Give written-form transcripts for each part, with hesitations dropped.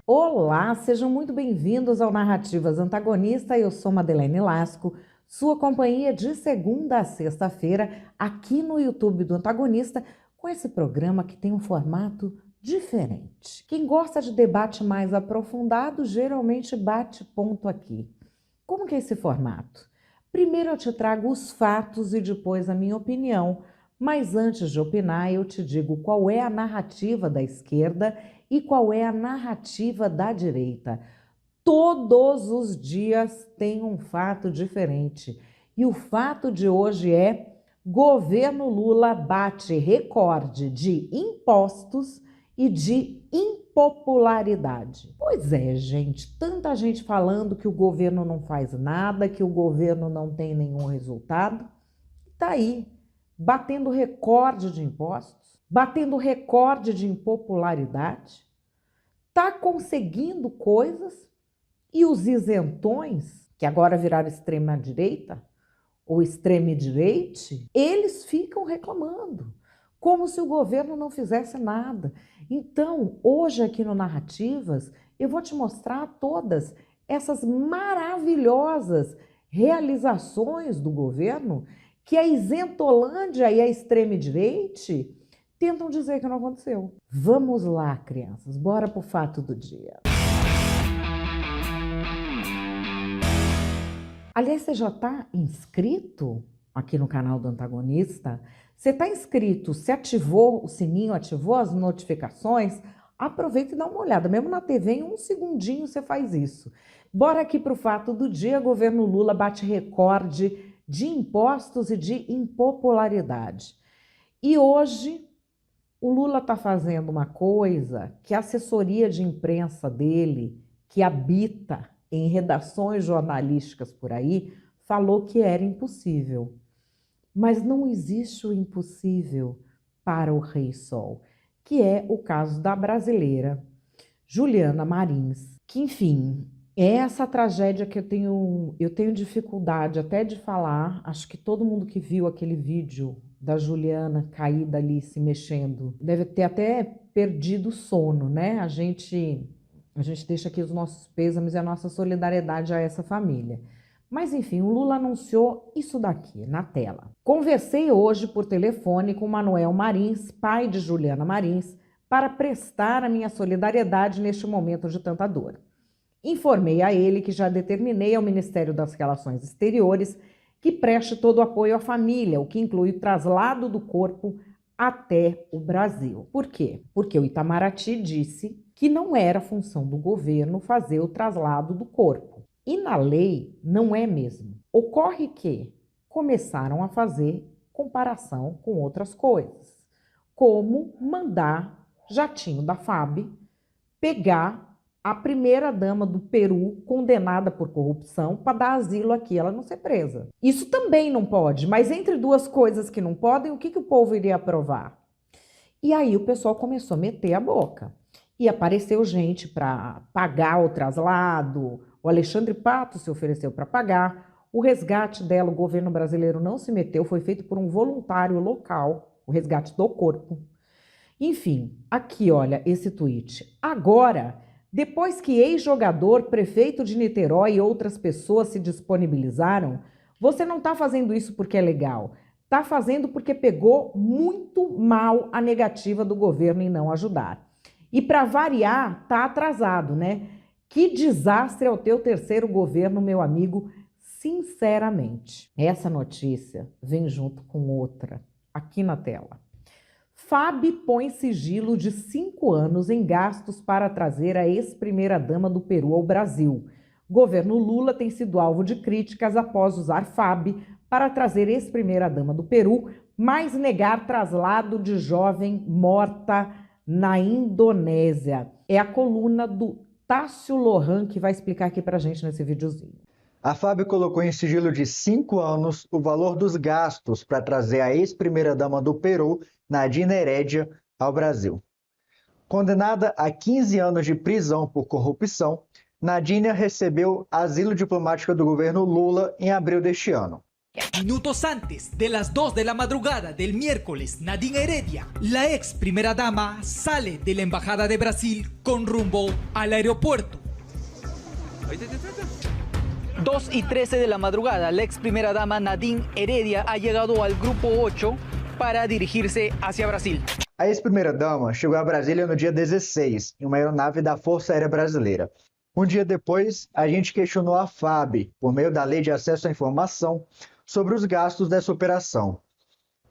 Olá, sejam muito bem-vindos ao Narrativas Antagonista. Eu sou Madeleine Lasco, sua companhia de segunda a sexta-feira aqui no YouTube do Antagonista, com esse programa que tem um formato diferente. Quem gosta de debate mais aprofundado geralmente bate ponto aqui. Como que é esse formato? Primeiro eu te trago os fatos e depois a minha opinião, mas antes de opinar eu te digo qual é a narrativa da esquerda e qual é a narrativa da direita. Todos os dias tem um fato diferente. E o fato de hoje é: governo Lula bate recorde de impostos e de impopularidade. Pois é, gente, tanta gente falando que o governo não faz nada, que o governo não tem nenhum resultado. Tá aí, batendo recorde de impostos, batendo recorde de impopularidade, tá conseguindo coisas e os isentões, que agora viraram extrema-direita ou extreme-direite, eles ficam reclamando, como se o governo não fizesse nada. Então, hoje aqui no Narrativas, eu vou te mostrar todas essas maravilhosas realizações do governo que a isentolândia e a extrema-direita tentam dizer que não aconteceu. Vamos lá, crianças, bora pro fato do dia. Aliás, você já está inscrito aqui no canal do Antagonista? Você está inscrito, se ativou o sininho, ativou as notificações? Aproveita e dá uma olhada, mesmo na TV, em um segundinho você faz isso. Bora aqui para o fato do dia. Governo Lula bate recorde de impostos e de impopularidade. E hoje o Lula está fazendo uma coisa que a assessoria de imprensa dele, que habita em redações jornalísticas por aí, falou que era impossível. Mas não existe o impossível para o Rei Sol, que é o caso da brasileira Juliana Marins, que, enfim, é essa tragédia que eu tenho dificuldade até de falar. Acho que todo mundo que viu aquele vídeo da Juliana caída ali se mexendo deve ter até perdido o sono, né? A gente deixa aqui os nossos pêsames e a nossa solidariedade a essa família. Mas enfim, o Lula anunciou isso daqui na tela. Conversei hoje por telefone com Manuel Marins, pai de Juliana Marins, para prestar a minha solidariedade neste momento de tanta dor. Informei a ele que já determinei ao Ministério das Relações Exteriores que preste todo o apoio à família, o que inclui o traslado do corpo até o Brasil. Por quê? Porque o Itamaraty disse que não era função do governo fazer o traslado do corpo. E na lei não é mesmo. Ocorre que começaram a fazer comparação com outras coisas, como mandar jatinho da FAB pegar a primeira-dama do Peru, condenada por corrupção, para dar asilo aqui, ela não ser presa. Isso também não pode, mas entre duas coisas que não podem, o que o povo iria aprovar? E aí o pessoal começou a meter a boca. E apareceu gente para pagar o traslado, o Alexandre Pato se ofereceu para pagar, o resgate dela, o governo brasileiro não se meteu, foi feito por um voluntário local, o resgate do corpo. Enfim, aqui olha esse tweet. Agora, depois que ex-jogador, prefeito de Niterói e outras pessoas se disponibilizaram, você não está fazendo isso porque é legal, está fazendo porque pegou muito mal a negativa do governo em não ajudar. E para variar, tá atrasado, né? Que desastre é o teu terceiro governo, meu amigo, sinceramente. Essa notícia vem junto com outra, aqui na tela. FAB põe sigilo de 5 anos em gastos para trazer a ex-primeira-dama do Peru ao Brasil. Governo Lula tem sido alvo de críticas após usar FAB para trazer ex-primeira-dama do Peru, mas negar traslado de jovem morta na Indonésia. É a coluna do Tássio Lohan que vai explicar aqui pra gente nesse videozinho. A FAB colocou em sigilo de 5 anos o valor dos gastos para trazer a ex-primeira-dama do Peru, Nadine Heredia, ao Brasil. Condenada a 15 anos de prisão por corrupção, Nadine recebeu asilo diplomático do governo Lula em abril deste ano. Minutos antes de las 2 de la madrugada del miércoles, Nadine Heredia, la ex primera dama, sale de la Embajada de Brasil con rumbo al aeropuerto. 2:13 de la madrugada, la ex primera dama Nadine Heredia ha llegado al Grupo 8 para dirigirse hacia Brasil. A ex-primeira-dama chegou a Brasília no dia 16, em uma aeronave da Força Aérea Brasileira. Um dia depois, a gente questionou a FAB, por meio da Lei de Acesso à Informação, sobre os gastos dessa operação.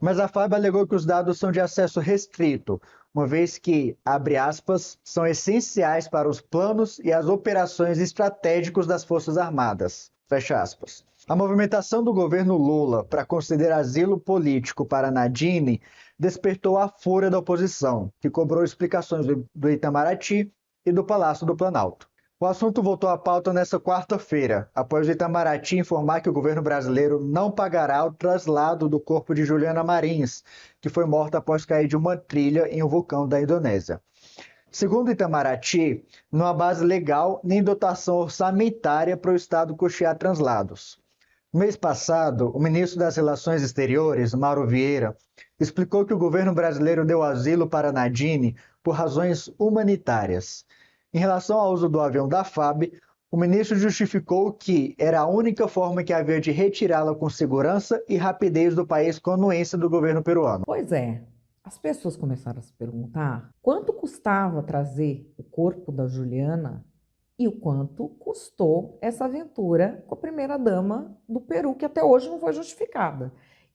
Mas a FAB alegou que os dados são de acesso restrito, uma vez que, abre aspas, são essenciais para os planos e as operações estratégicos das Forças Armadas, fecha aspas. A movimentação do governo Lula para conceder asilo político para Nadine despertou a fúria da oposição, que cobrou explicações do Itamaraty e do Palácio do Planalto. O assunto voltou à pauta nesta quarta-feira, após o Itamaraty informar que o governo brasileiro não pagará o traslado do corpo de Juliana Marins, que foi morta após cair de uma trilha em um vulcão da Indonésia. Segundo o Itamaraty, não há base legal nem dotação orçamentária para o Estado custear translados. No mês passado, o ministro das Relações Exteriores, Mauro Vieira, explicou que o governo brasileiro deu asilo para Nadine por razões humanitárias. Em relação ao uso do avião da FAB, o ministro justificou que era a única forma que havia de retirá-la com segurança e rapidez do país com a anuência do governo peruano. Pois é, as pessoas começaram a se perguntar quanto custava trazer o corpo da Juliana e o quanto custou essa aventura com a primeira-dama do Peru, que até hoje não foi justificada.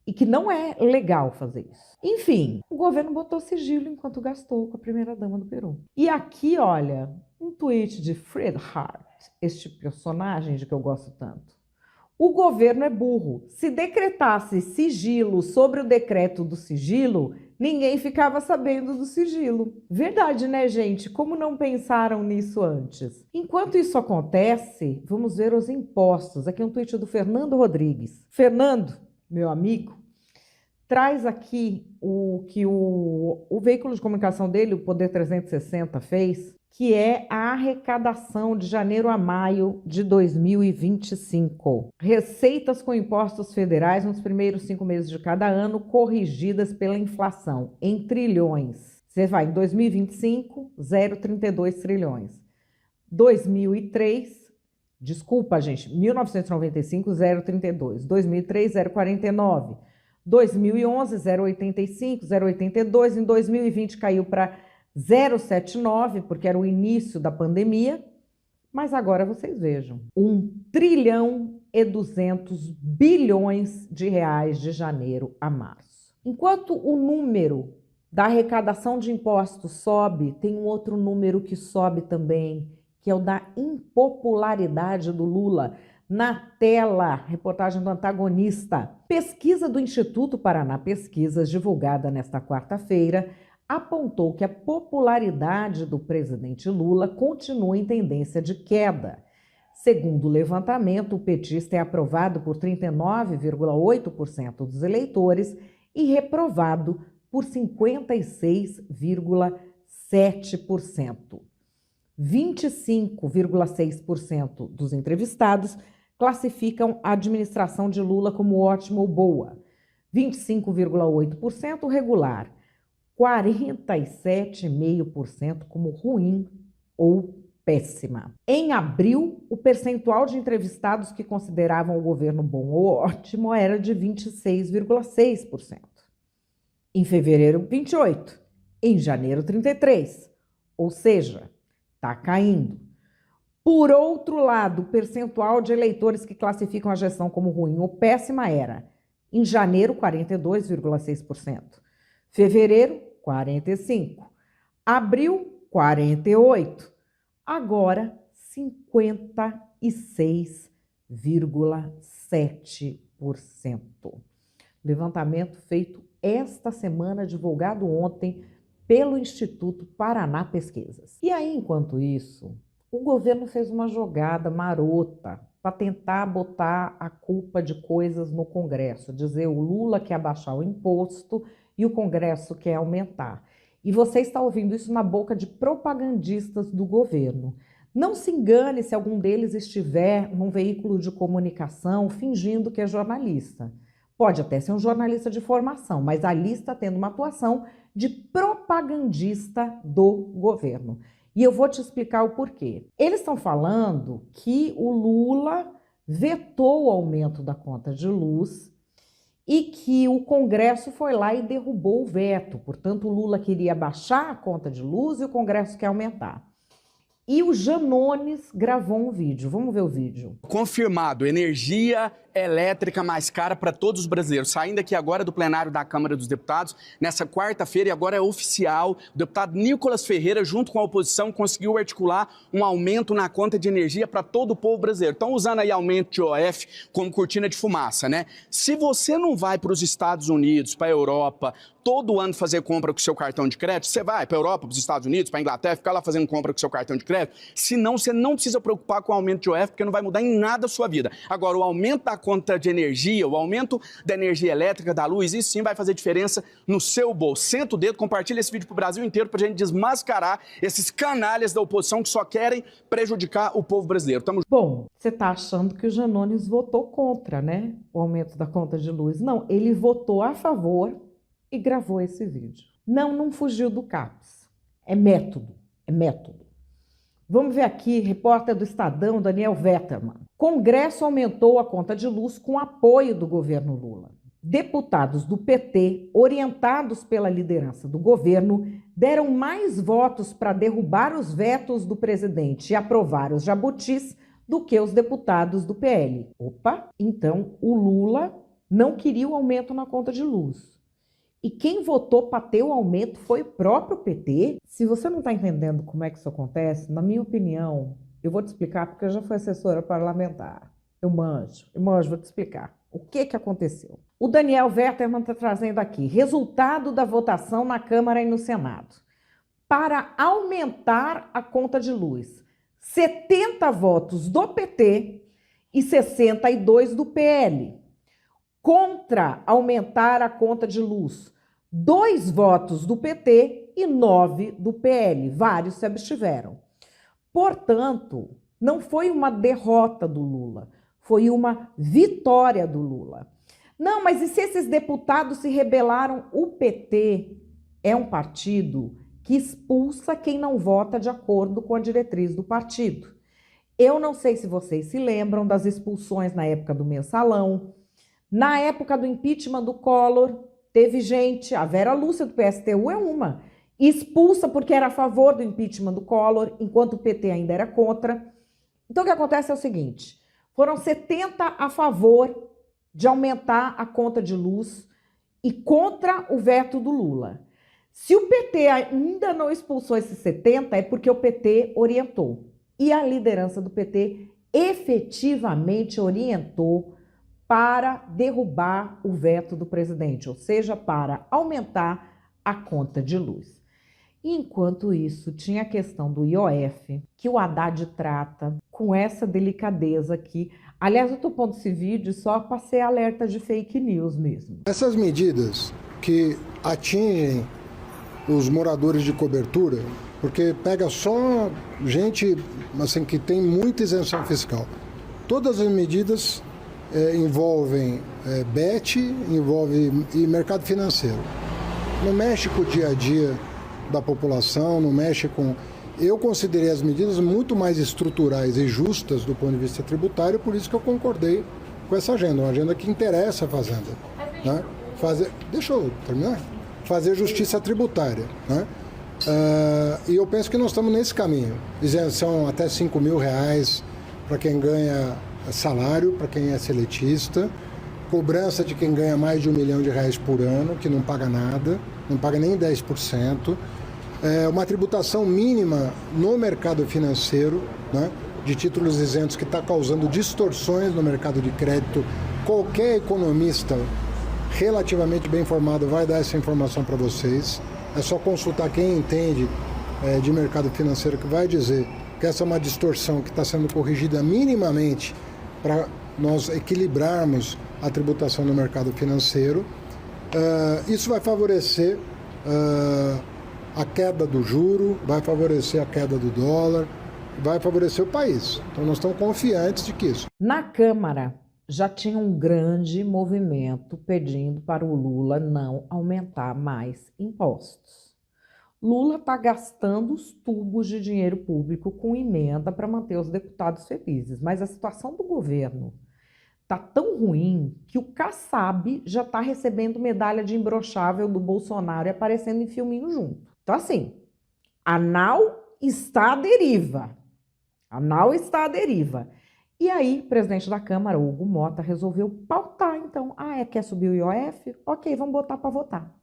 E que não é legal fazer isso. Enfim, o governo botou sigilo enquanto gastou com a primeira-dama do Peru. E aqui, olha, um tweet de Fred Hart, este personagem de que eu gosto tanto. O governo é burro. Se decretasse sigilo sobre o decreto do sigilo, ninguém ficava sabendo do sigilo. Verdade, né, gente? Como não pensaram nisso antes? Enquanto isso acontece, vamos ver os impostos. Aqui um tweet do Fernando Rodrigues. Fernando, meu amigo, traz aqui o que o veículo de comunicação dele, o Poder 360, fez, que é a arrecadação de janeiro a maio de 2025. Receitas com impostos federais nos primeiros 5 meses de cada ano, corrigidas pela inflação, em trilhões. Você vai em 2025, 0,32 trilhões. 2003... Desculpa, gente, 1995, 0,32. 2003, 0,49. 2011, 0,85, 0,82. Em 2020 caiu para 0,79, porque era o início da pandemia. Mas agora vocês vejam, 1,2 trilhões de reais de janeiro a março. Enquanto o número da arrecadação de impostos sobe, tem um outro número que sobe também, que é o da impopularidade do Lula. Na tela, reportagem do Antagonista. Pesquisa do Instituto Paraná Pesquisas, divulgada nesta quarta-feira, apontou que a popularidade do presidente Lula continua em tendência de queda. Segundo o levantamento, o petista é aprovado por 39,8% dos eleitores e reprovado por 56,7%. 25,6% dos entrevistados classificam a administração de Lula como ótima ou boa, 25,8% regular, 47,5% como ruim ou péssima. Em abril, o percentual de entrevistados que consideravam o governo bom ou ótimo era de 26,6%. Em fevereiro, 28%. Em janeiro, 33%. Ou seja, está caindo. Por outro lado, o percentual de eleitores que classificam a gestão como ruim ou péssima era, em janeiro, 42,6%, fevereiro, 45%, abril, 48%, agora, 56,7%. Levantamento feito esta semana, divulgado ontem pelo Instituto Paraná Pesquisas. E aí, enquanto isso, o governo fez uma jogada marota para tentar botar a culpa de coisas no Congresso, dizer o Lula quer abaixar o imposto e o Congresso quer aumentar. E você está ouvindo isso na boca de propagandistas do governo. Não se engane se algum deles estiver num veículo de comunicação fingindo que é jornalista. Pode até ser um jornalista de formação, mas ali está tendo uma atuação de propagandista do governo. E eu vou te explicar o porquê. Eles estão falando que o Lula vetou o aumento da conta de luz e que o Congresso foi lá e derrubou o veto. Portanto, o Lula queria baixar a conta de luz e o Congresso quer aumentar. E o Janones gravou um vídeo. Vamos ver o vídeo. Confirmado, energia elétrica mais cara para todos os brasileiros. Saindo aqui agora do plenário da Câmara dos Deputados, nessa quarta-feira, e agora é oficial, o deputado Nicolas Ferreira, junto com a oposição, conseguiu articular um aumento na conta de energia para todo o povo brasileiro. Estão usando aí aumento de IOF como cortina de fumaça, né? Se você não vai para os Estados Unidos, para a Europa, todo ano fazer compra com o seu cartão de crédito, você vai para a Europa, para os Estados Unidos, para a Inglaterra, ficar lá fazendo compra com o seu cartão de crédito, senão você não precisa preocupar com o aumento de IOF, porque não vai mudar em nada a sua vida. Agora, o aumento da conta de energia, o aumento da energia elétrica, da luz, isso sim vai fazer diferença no seu bolso. Senta o dedo, compartilha esse vídeo pro Brasil inteiro pra gente desmascarar esses canalhas da oposição que só querem prejudicar o povo brasileiro. Bom, você tá achando que o Janones votou contra, né? O aumento da conta de luz. Não, ele votou a favor e gravou esse vídeo. Não fugiu do CAPES. É método. Vamos ver aqui, repórter do Estadão, Daniel Vetterman. Congresso aumentou a conta de luz com apoio do governo Lula. Deputados do PT, orientados pela liderança do governo, deram mais votos para derrubar os vetos do presidente e aprovar os jabutis do que os deputados do PL. Opa, então o Lula não queria o aumento na conta de luz. E quem votou para ter o aumento foi o próprio PT. Se você não está entendendo como é que isso acontece, na minha opinião, eu vou te explicar, porque eu já fui assessora parlamentar. Eu manjo, vou te explicar. O que aconteceu? O Daniel Vetterman está trazendo aqui resultado da votação na Câmara e no Senado. Para aumentar a conta de luz, 70 votos do PT e 62 do PL. Contra aumentar a conta de luz, 2 votos do PT e 9 do PL. Vários se abstiveram. Portanto, não foi uma derrota do Lula, foi uma vitória do Lula. Não, mas e se esses deputados se rebelaram? O PT é um partido que expulsa quem não vota de acordo com a diretriz do partido. Eu não sei se vocês se lembram das expulsões na época do Mensalão. Na época do impeachment do Collor, teve gente, a Vera Lúcia do PSTU é uma, expulsa porque era a favor do impeachment do Collor, enquanto o PT ainda era contra. Então o que acontece é o seguinte, foram 70 a favor de aumentar a conta de luz e contra o veto do Lula. Se o PT ainda não expulsou esses 70, é porque o PT orientou. E a liderança do PT efetivamente orientou para derrubar o veto do presidente, ou seja, para aumentar a conta de luz. E enquanto isso, tinha a questão do IOF, que o Haddad trata com essa delicadeza aqui. Aliás, eu estou pondo esse vídeo só para ser alerta de fake news mesmo. Essas medidas que atingem os moradores de cobertura, porque pega só gente assim, que tem muita isenção fiscal. Todas as medidas envolvem BET, envolve e mercado financeiro. Não mexe com o dia a dia da população, não mexe com... Eu considerei as medidas muito mais estruturais e justas do ponto de vista tributário, por isso que eu concordei com essa agenda, uma agenda que interessa a Fazenda. Né? Deixa eu terminar. Fazer justiça tributária. Né? E eu penso que nós estamos nesse caminho. Isenção até R$5.000 para quem ganha salário, para quem é seletista, cobrança de quem ganha mais de R$1 milhão por ano, que não paga nada, não paga nem 10%, uma tributação mínima no mercado financeiro, né, de títulos isentos, que está causando distorções no mercado de crédito. Qualquer economista relativamente bem informado vai dar essa informação para vocês. É só consultar quem entende de mercado financeiro, que vai dizer que essa é uma distorção que está sendo corrigida minimamente para nós equilibrarmos a tributação no mercado financeiro. Isso vai favorecer a queda do juro, vai favorecer a queda do dólar, vai favorecer o país. Então nós estamos confiantes de que isso. Na Câmara, já tinha um grande movimento pedindo para o Lula não aumentar mais impostos. Lula está gastando os tubos de dinheiro público com emenda para manter os deputados felizes, mas a situação do governo está tão ruim que o Kassab já está recebendo medalha de imbrochável do Bolsonaro e aparecendo em filminho junto. Então, assim, a nau está à deriva. A nau está à deriva. E aí, o presidente da Câmara, Hugo Mota, resolveu pautar, então. Quer subir o IOF? Ok, vamos botar para votar.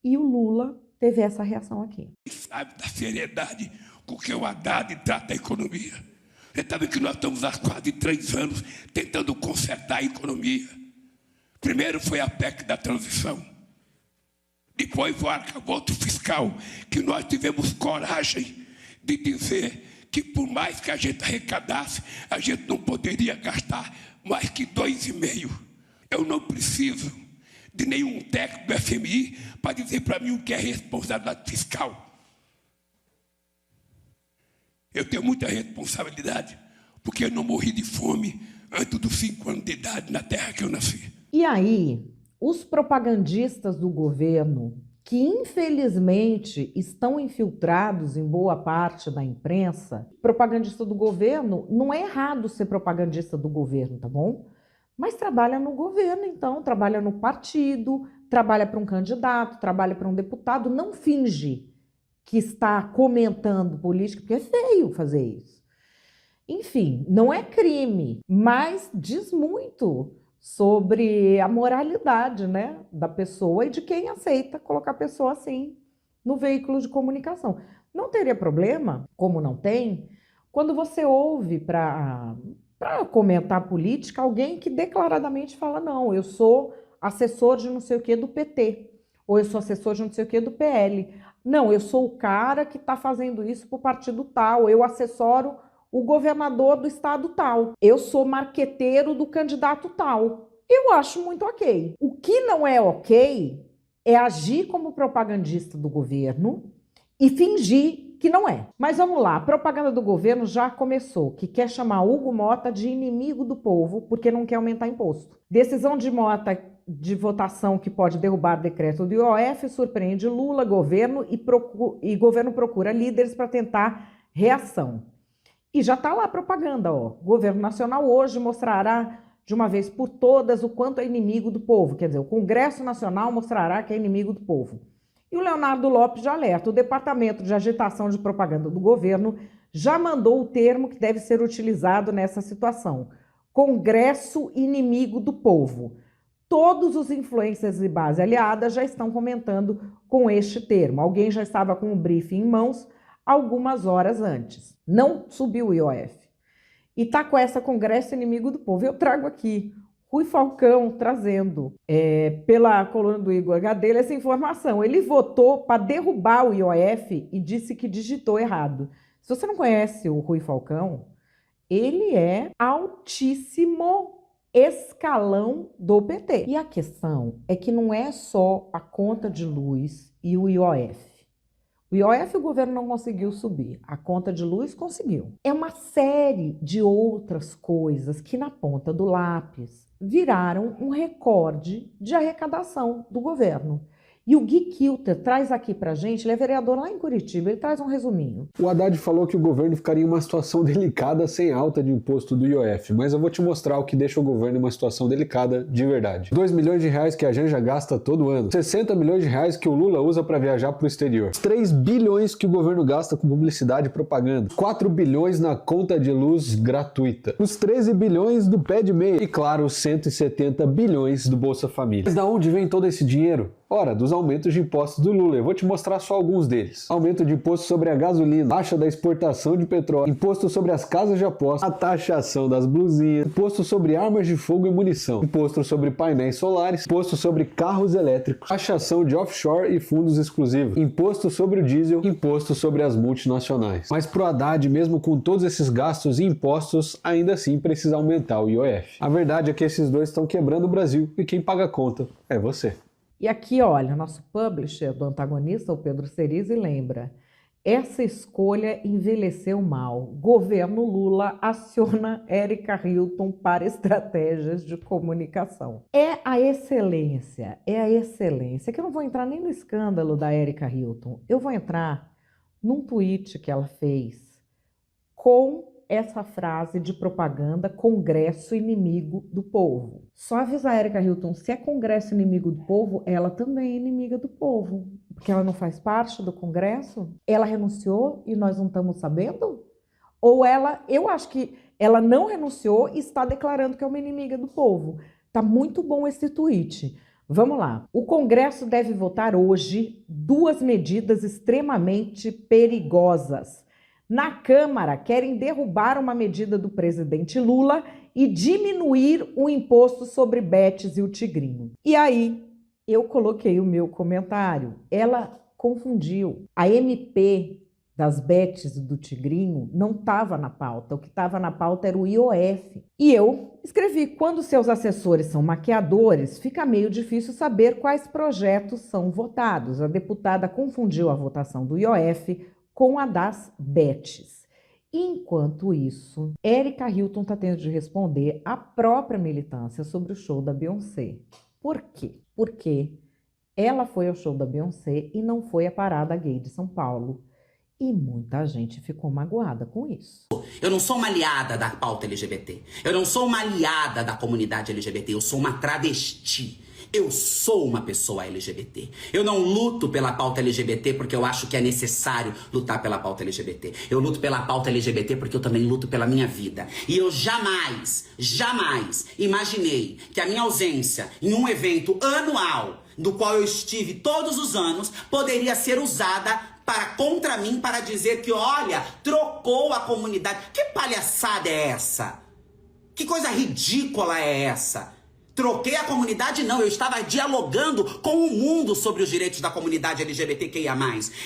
E o Lula teve essa reação aqui. Sabe da seriedade com que o Haddad trata a economia. Você sabe que nós estamos há quase 3 anos tentando consertar a economia. Primeiro foi a PEC da transição. Depois o arcabouço fiscal, que nós tivemos coragem de dizer que por mais que a gente arrecadasse, a gente não poderia gastar mais que 2,5%. Eu não preciso de nenhum técnico do FMI para dizer para mim o que é responsabilidade fiscal. Eu tenho muita responsabilidade, porque eu não morri de fome antes dos 5 anos de idade na terra que eu nasci. E aí, os propagandistas do governo, que infelizmente estão infiltrados em boa parte da imprensa, propagandista do governo, não é errado ser propagandista do governo, tá bom? Mas trabalha no governo, então, trabalha no partido, trabalha para um candidato, trabalha para um deputado, não finge que está comentando política, porque é feio fazer isso. Enfim, não é crime, mas diz muito sobre a moralidade, né, da pessoa e de quem aceita colocar a pessoa assim no veículo de comunicação. Não teria problema, como não tem, quando você ouve para comentar política alguém que declaradamente fala, não, eu sou assessor de não sei o que do PT, ou eu sou assessor de não sei o que do PL. Não, eu sou o cara que está fazendo isso para o partido tal, eu assessoro o governador do estado tal, eu sou marqueteiro do candidato tal. Eu acho muito ok. O que não é ok é agir como propagandista do governo e fingir que não é. Mas vamos lá, a propaganda do governo já começou, que quer chamar Hugo Mota de inimigo do povo porque não quer aumentar imposto. Decisão de Mota de votação que pode derrubar decreto do IOF surpreende Lula, governo e governo procura líderes para tentar reação. E já está lá a propaganda, ó. O governo nacional hoje mostrará de uma vez por todas o quanto é inimigo do povo. Quer dizer, o Congresso Nacional mostrará que é inimigo do povo. E o Leonardo Lopes já alerta, o Departamento de Agitação de Propaganda do governo já mandou o termo que deve ser utilizado nessa situação. Congresso inimigo do povo. Todos os influencers e base aliada já estão comentando com este termo. Alguém já estava com o briefing em mãos algumas horas antes. Não subiu o IOF. E está com essa Congresso inimigo do povo. Eu trago aqui Rui Falcão trazendo pela coluna do Igor Gadelha essa informação. Ele votou para derrubar o IOF e disse que digitou errado. Se você não conhece o Rui Falcão, ele é altíssimo escalão do PT. E a questão é que não é só a conta de luz e o IOF. O IOF o governo não conseguiu subir, a conta de luz conseguiu. É uma série de outras coisas que na ponta do lápis viraram um recorde de arrecadação do governo. E o Gui Kilter traz aqui pra gente, ele é vereador lá em Curitiba, ele traz um resuminho. O Haddad falou que o governo ficaria em uma situação delicada sem alta de imposto do IOF, mas eu vou te mostrar o que deixa o governo em uma situação delicada de verdade. 2 milhões de reais que a Janja gasta todo ano, 60 milhões de reais que o Lula usa para viajar pro exterior, 3 bilhões que o governo gasta com publicidade e propaganda, 4 bilhões na conta de luz gratuita, os 13 bilhões do pé de meia e, claro, os 170 bilhões do Bolsa Família. Mas da onde vem todo esse dinheiro? Ora, dos aumentos de impostos do Lula. Eu vou te mostrar só alguns deles. Aumento de imposto sobre a gasolina, taxa da exportação de petróleo, imposto sobre as casas de aposta, a taxação das blusinhas, imposto sobre armas de fogo e munição, imposto sobre painéis solares, imposto sobre carros elétricos, taxação de offshore e fundos exclusivos, imposto sobre o diesel, imposto sobre as multinacionais. Mas pro Haddad, mesmo com todos esses gastos e impostos, ainda assim precisa aumentar o IOF. A verdade é que esses dois estão quebrando o Brasil e quem paga a conta é você. E aqui, olha, nosso publisher do Antagonista, o Pedro Cerise, lembra Essa escolha envelheceu mal. Governo Lula aciona Érica Hilton para estratégias de comunicação. É a excelência, que eu não vou entrar nem no escândalo da Érica Hilton. Eu vou entrar num tweet que ela fez com essa frase de propaganda: Congresso inimigo do povo. Só avisar a Érica Hilton, se é Congresso inimigo do povo, ela também é inimiga do povo. Porque ela não faz parte do Congresso? Ela renunciou e nós não estamos sabendo? Ou eu acho que ela não renunciou e está declarando que é uma inimiga do povo. Tá muito bom esse tweet. Vamos lá. O Congresso deve votar hoje 2 medidas extremamente perigosas. Na Câmara, querem derrubar uma medida do presidente Lula e diminuir o imposto sobre bets e o tigrinho. E aí, eu coloquei o meu comentário. Ela confundiu. A MP das bets e do tigrinho não estava na pauta. O que estava na pauta era o IOF. E eu escrevi: quando seus assessores são maquiadores, fica meio difícil saber quais projetos são votados. A deputada confundiu a votação do IOF com a das bets. Enquanto isso, Érica Hilton está tendo de responder à própria militância sobre o show da Beyoncé. Por quê? Porque ela foi ao show da Beyoncé e não foi à parada gay de São Paulo. E muita gente ficou magoada com isso. Eu não sou uma aliada da pauta LGBT. Eu não sou uma aliada da comunidade LGBT. Eu sou uma travesti. Eu sou uma pessoa LGBT. Eu não luto pela pauta LGBT porque eu acho que é necessário lutar pela pauta LGBT. Eu luto pela pauta LGBT porque eu também luto pela minha vida. E eu jamais imaginei que a minha ausência em um evento anual, do qual eu estive todos os anos, poderia ser usada contra mim para dizer que, olha, trocou a comunidade. Que palhaçada é essa? Que coisa ridícula é essa? Troquei a comunidade? Não, eu estava dialogando com o mundo sobre os direitos da comunidade LGBTQIA+.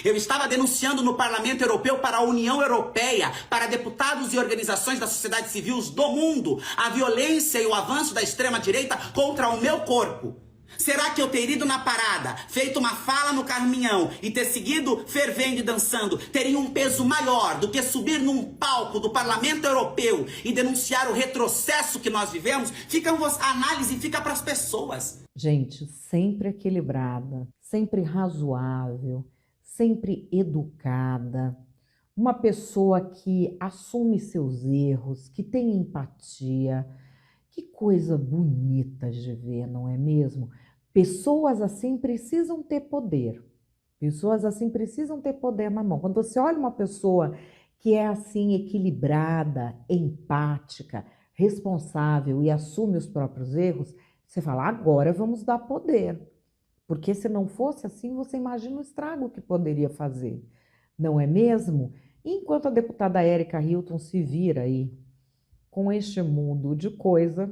Eu estava denunciando no Parlamento Europeu, para a União Europeia, para deputados e organizações da sociedade civil do mundo, a violência e o avanço da extrema-direita contra o meu corpo. Será que eu ter ido na parada, feito uma fala no caminhão e ter seguido fervendo e dançando, teria um peso maior do que subir num palco do Parlamento Europeu e denunciar o retrocesso que nós vivemos? A análise fica para as pessoas. Gente, sempre equilibrada, sempre razoável, sempre educada. Uma pessoa que assume seus erros, que tem empatia. Que coisa bonita de ver, não é mesmo? Pessoas assim precisam ter poder. Pessoas assim precisam ter poder na mão. Quando você olha uma pessoa que é assim equilibrada, empática, responsável e assume os próprios erros, você fala: agora vamos dar poder. Porque se não fosse assim, você imagina o estrago que poderia fazer. Não é mesmo? Enquanto a deputada Érica Hilton se vira aí com este mundo de coisa,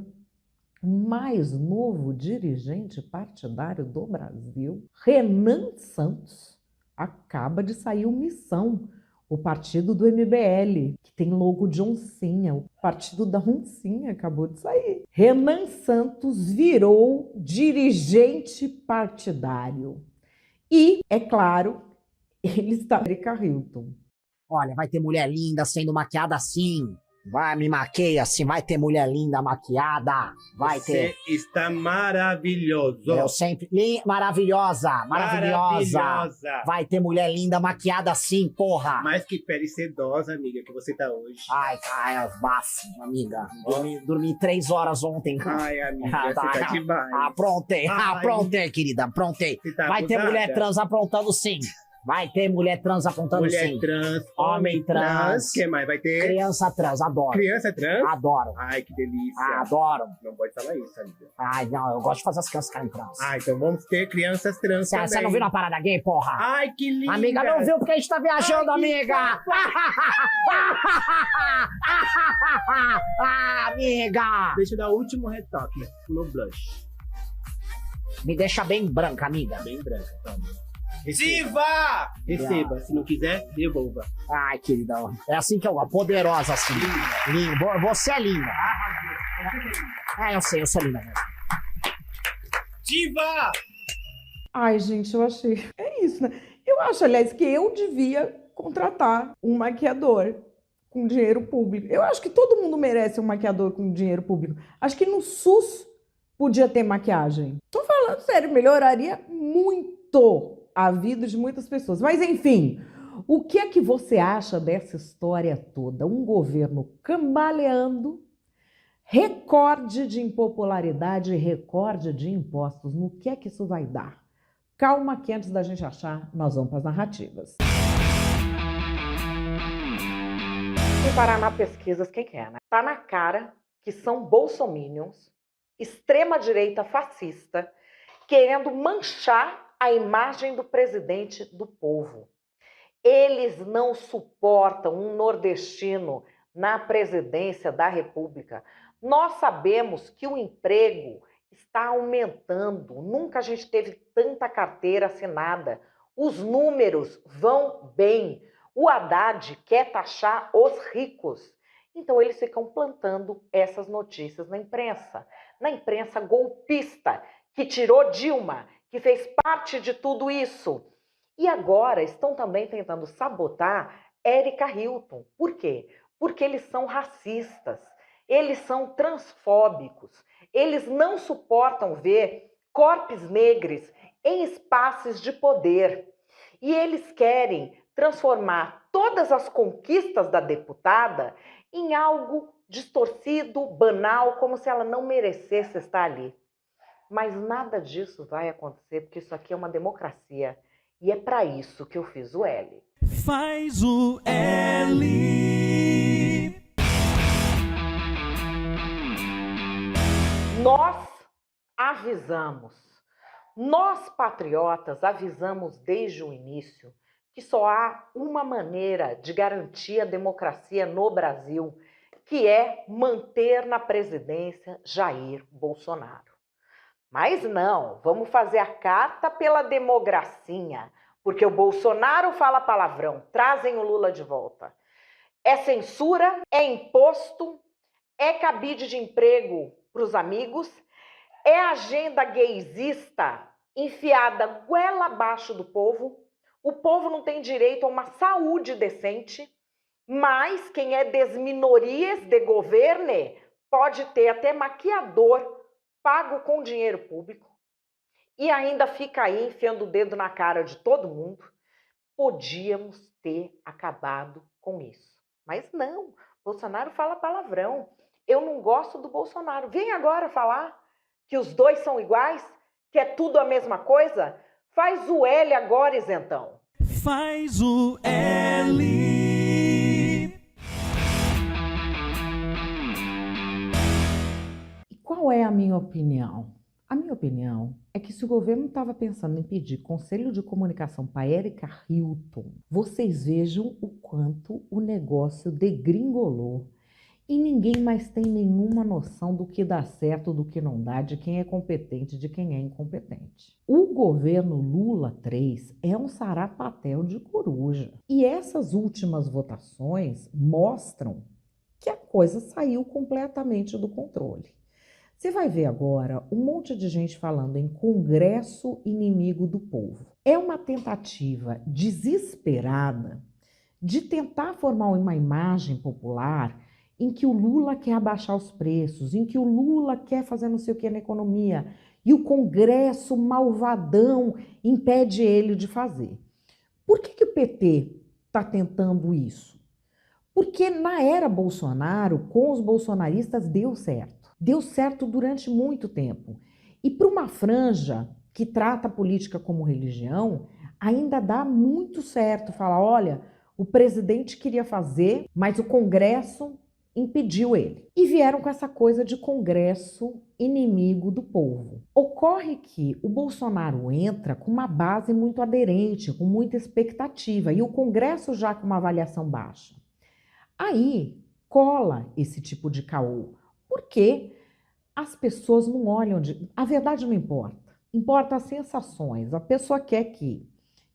o mais novo dirigente partidário do Brasil, Renan Santos, acaba de sair o Missão, o partido do MBL, que tem logo de oncinha. O partido da oncinha acabou de sair. Renan Santos virou dirigente partidário. E, é claro, ele está com Érica Hilton. Olha, vai ter mulher linda sendo maquiada assim. Vai, me maqueia assim, vai ter mulher linda maquiada, vai ter... Você está maravilhoso. Eu sempre... Maravilhosa. Vai ter mulher linda maquiada assim, porra. Mais que pele sedosa, amiga, que você tá hoje. Ai, bafo, amiga. Dormi 3 horas ontem. Ai, amiga, você tá demais. Aprontei, querida, aprontei. Tá vai ter mulher trans aprontando sim. Vai ter mulher trans apontando mulher sim. Trans, homem trans. Que mais vai ter? Criança trans, adoro. Criança trans? Adoro. Ai, que delícia. Adoro. Não pode falar isso, amiga. Ai, não, eu gosto de fazer as crianças ficarem trans. Ah, então vamos ter crianças trans também. Você não viu na parada gay, porra? Ai, que linda. Amiga, não viu porque a gente tá viajando, amiga. Amiga. Deixa eu dar o último retoque no blush. Me deixa bem branca, amiga. Bem branca, tá. Diva! Receba, se não quiser, devolva. Ai, querida, é assim que eu gosto, poderosa assim. Linda. Você é linda. Eu sei, eu sou linda mesmo. Diva! Ai, gente, eu achei... É isso, né? Eu acho, aliás, que eu devia contratar um maquiador com dinheiro público. Eu acho que todo mundo merece um maquiador com dinheiro público. Acho que no SUS podia ter maquiagem. Tô falando sério, melhoraria muito a vida de muitas pessoas. Mas enfim, o que é que você acha dessa história toda? Um governo cambaleando, recorde de impopularidade, recorde de impostos. No que é que isso vai dar? Calma que antes da gente achar, nós vamos para as narrativas. Em Paraná Pesquisas, quem que é, né? Tá na cara que são bolsominions, extrema-direita fascista, querendo manchar a imagem do presidente do povo. Eles não suportam um nordestino na presidência da República. Nós sabemos que o emprego está aumentando. Nunca a gente teve tanta carteira assinada. Os números vão bem. O Haddad quer taxar os ricos. Então eles ficam plantando essas notícias na imprensa golpista, que tirou Dilma, que fez parte de tudo isso. E agora estão também tentando sabotar Érica Hilton. Por quê? Porque eles são racistas, eles são transfóbicos, eles não suportam ver corpos negros em espaços de poder. E eles querem transformar todas as conquistas da deputada em algo distorcido, banal, como se ela não merecesse estar ali. Mas nada disso vai acontecer, porque isso aqui é uma democracia. E é para isso que eu fiz o L. Faz o L. Nós avisamos, nós patriotas avisamos desde o início que só há uma maneira de garantir a democracia no Brasil, que é manter na presidência Jair Bolsonaro. Mas não, vamos fazer a carta pela democracia, porque o Bolsonaro fala palavrão, trazem o Lula de volta. É censura, é imposto, é cabide de emprego para os amigos, é agenda gaysista enfiada goela abaixo do povo. O povo não tem direito a uma saúde decente, mas quem é das minorias de governo pode ter até maquiador pago com dinheiro público e ainda fica aí enfiando o dedo na cara de todo mundo. Podíamos ter acabado com isso. Mas não, Bolsonaro fala palavrão. Eu não gosto do Bolsonaro. Vem agora falar que os dois são iguais, que é tudo a mesma coisa? Faz o L agora, isentão. Faz o L. E qual é a minha opinião? A minha opinião é que se o governo estava pensando em pedir conselho de comunicação para Érica Hilton, vocês vejam o quanto o negócio degringolou. E ninguém mais tem nenhuma noção do que dá certo, do que não dá, de quem é competente, de quem é incompetente. O governo Lula 3 é um sarapatel de coruja. E essas últimas votações mostram que a coisa saiu completamente do controle. Você vai ver agora um monte de gente falando em Congresso inimigo do povo. É uma tentativa desesperada de tentar formar uma imagem popular em que o Lula quer abaixar os preços, em que o Lula quer fazer não sei o que na economia, e o Congresso malvadão impede ele de fazer. Por que o PT está tentando isso? Porque na era Bolsonaro, com os bolsonaristas, deu certo. Deu certo durante muito tempo. E para uma franja que trata a política como religião, ainda dá muito certo falar, olha, o presidente queria fazer, mas o Congresso impediu ele. E vieram com essa coisa de Congresso inimigo do povo. Ocorre que o Bolsonaro entra com uma base muito aderente, com muita expectativa, e o Congresso já com uma avaliação baixa. Aí cola esse tipo de caô, porque as pessoas não olham a verdade não importa. Importa as sensações. A pessoa quer que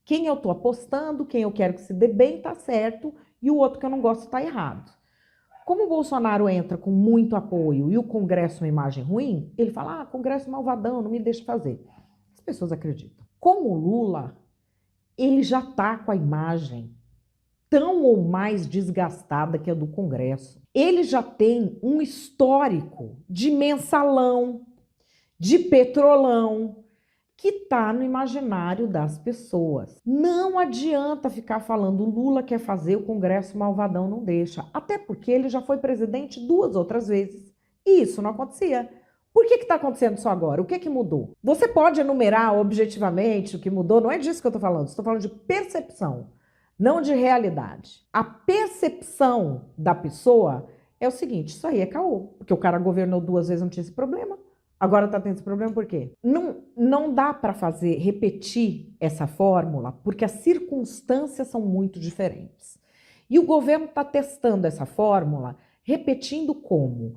quem eu estou apostando, quem eu quero que se dê bem, está certo, e o outro que eu não gosto está errado. Como o Bolsonaro entra com muito apoio e o Congresso uma imagem ruim, ele fala, Congresso malvadão, não me deixa fazer. As pessoas acreditam. Com o Lula, ele já está com a imagem tão ou mais desgastada que a do Congresso. Ele já tem um histórico de mensalão, de petrolão, que está no imaginário das pessoas. Não adianta ficar falando o Lula quer fazer, o Congresso malvadão não deixa. Até porque ele já foi presidente 2 outras vezes. E isso não acontecia. Por que está acontecendo só agora? O que mudou? Você pode enumerar objetivamente o que mudou, não é disso que eu estou falando. Estou falando de percepção, não de realidade. A percepção da pessoa é o seguinte, isso aí é caô, porque o cara governou 2 vezes, não tinha esse problema. Agora está tendo esse problema por quê? Não dá para repetir essa fórmula, porque as circunstâncias são muito diferentes. E o governo está testando essa fórmula, repetindo como?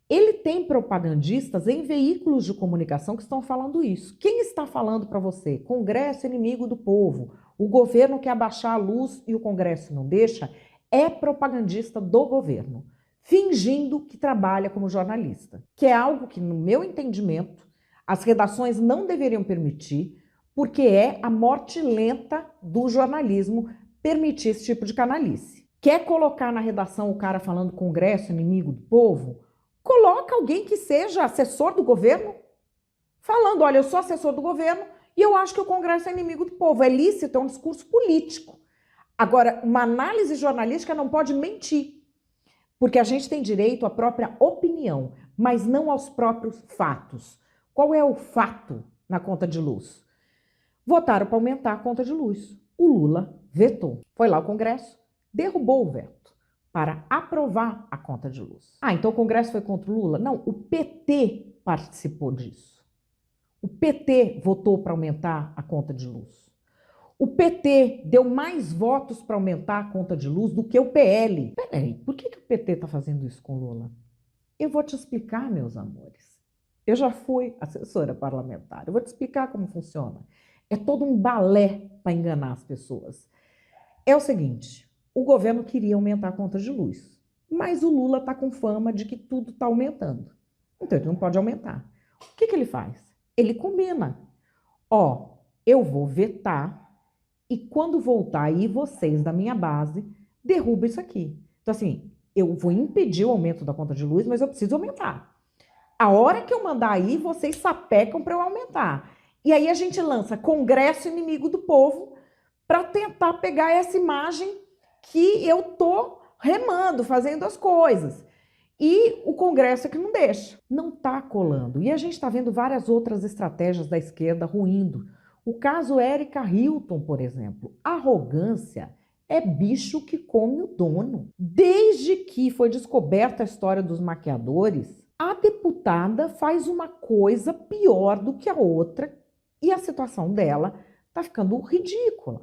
Ele tem propagandistas em veículos de comunicação que estão falando isso. Quem está falando para você? Congresso inimigo do povo. O governo quer abaixar a luz e o Congresso não deixa. É propagandista do governo, fingindo que trabalha como jornalista, que é algo que, no meu entendimento, as redações não deveriam permitir, porque é a morte lenta do jornalismo permitir esse tipo de canalice. Quer colocar na redação o cara falando Congresso inimigo do povo? Coloca alguém que seja assessor do governo, falando, olha, eu sou assessor do governo e eu acho que o Congresso é inimigo do povo. É lícito, é um discurso político. Agora, uma análise jornalística não pode mentir, porque a gente tem direito à própria opinião, mas não aos próprios fatos. Qual é o fato na conta de luz? Votaram para aumentar a conta de luz. O Lula vetou. Foi lá o Congresso, derrubou o veto para aprovar a conta de luz. Ah, então o Congresso foi contra o Lula? Não, o PT participou disso. O PT votou para aumentar a conta de luz. O PT deu mais votos para aumentar a conta de luz do que o PL. Peraí, por que o PT está fazendo isso com o Lula? Eu vou te explicar, meus amores. Eu já fui assessora parlamentar. Eu vou te explicar como funciona. É todo um balé para enganar as pessoas. É o seguinte, o governo queria aumentar a conta de luz, mas o Lula está com fama de que tudo está aumentando. Então ele não pode aumentar. O que ele faz? Ele combina. Ó, eu vou vetar e quando voltar aí vocês da minha base derrubam isso aqui. Então assim, eu vou impedir o aumento da conta de luz, mas eu preciso aumentar. A hora que eu mandar aí, vocês sapecam para eu aumentar. E aí a gente lança Congresso inimigo do povo para tentar pegar essa imagem que eu tô remando, fazendo as coisas. E o Congresso é que não deixa. Não tá colando. E a gente está vendo várias outras estratégias da esquerda ruindo. O caso Érica Hilton, por exemplo. Arrogância é bicho que come o dono. Desde que foi descoberta a história dos maquiadores, a deputada faz uma coisa pior do que a outra e a situação dela tá ficando ridícula.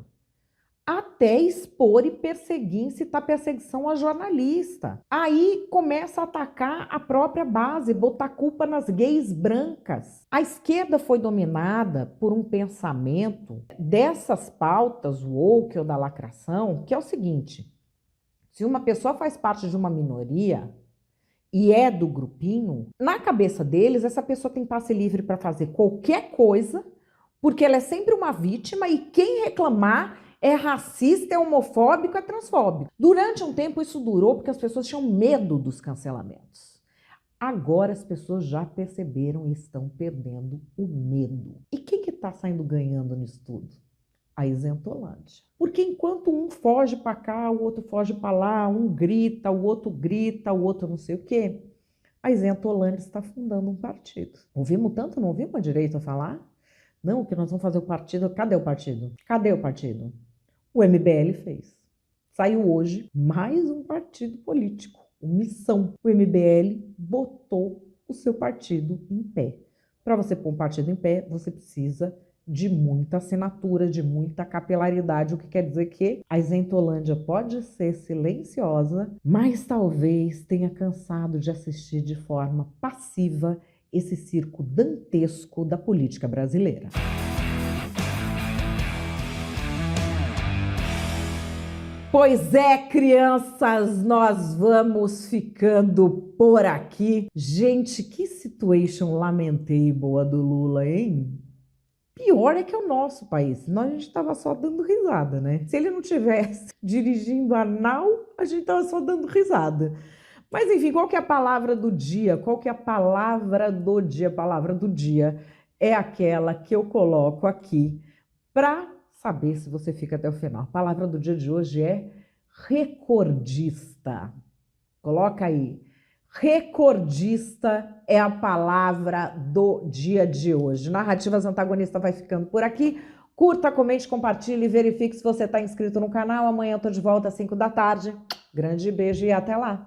Até expor e perseguir, incitar perseguição a jornalista. Aí começa a atacar a própria base, botar culpa nas gays brancas. A esquerda foi dominada por um pensamento dessas pautas woke ou da lacração, que é o seguinte, se uma pessoa faz parte de uma minoria e é do grupinho, na cabeça deles essa pessoa tem passe livre para fazer qualquer coisa, porque ela é sempre uma vítima e quem reclamar é racista, é homofóbico, é transfóbico. Durante um tempo isso durou porque as pessoas tinham medo dos cancelamentos. Agora as pessoas já perceberam e estão perdendo o medo. E quem que está saindo ganhando nisso tudo? A Isentolândia. Porque enquanto um foge para cá, o outro foge para lá, um grita, o outro não sei o quê, a Isentolândia está fundando um partido. Ouvimos tanto, não ouvimos a direita falar? Não, que nós vamos fazer o partido. Cadê o partido? Cadê o partido? O MBL fez. Saiu hoje mais um partido político, o Missão. O MBL botou o seu partido em pé. Para você pôr um partido em pé, você precisa de muita assinatura, de muita capilaridade, o que quer dizer que a Isentolândia pode ser silenciosa, mas talvez tenha cansado de assistir de forma passiva esse circo dantesco da política brasileira. Pois é, crianças, nós vamos ficando por aqui. Gente, que situation lamentable a do Lula, hein? Pior é que é o nosso país, senão a gente estava só dando risada, né? Se ele não tivesse dirigindo a nau, a gente estava só dando risada. Mas enfim, qual que é a palavra do dia? Qual que é a palavra do dia? A palavra do dia é aquela que eu coloco aqui para saber se você fica até o final. A palavra do dia de hoje é recordista. Coloca aí. Recordista é a palavra do dia de hoje. Narrativas Antagonistas vai ficando por aqui. Curta, comente, compartilhe e verifique se você está inscrito no canal. Amanhã eu tô de volta às 5 da tarde. Grande beijo e até lá!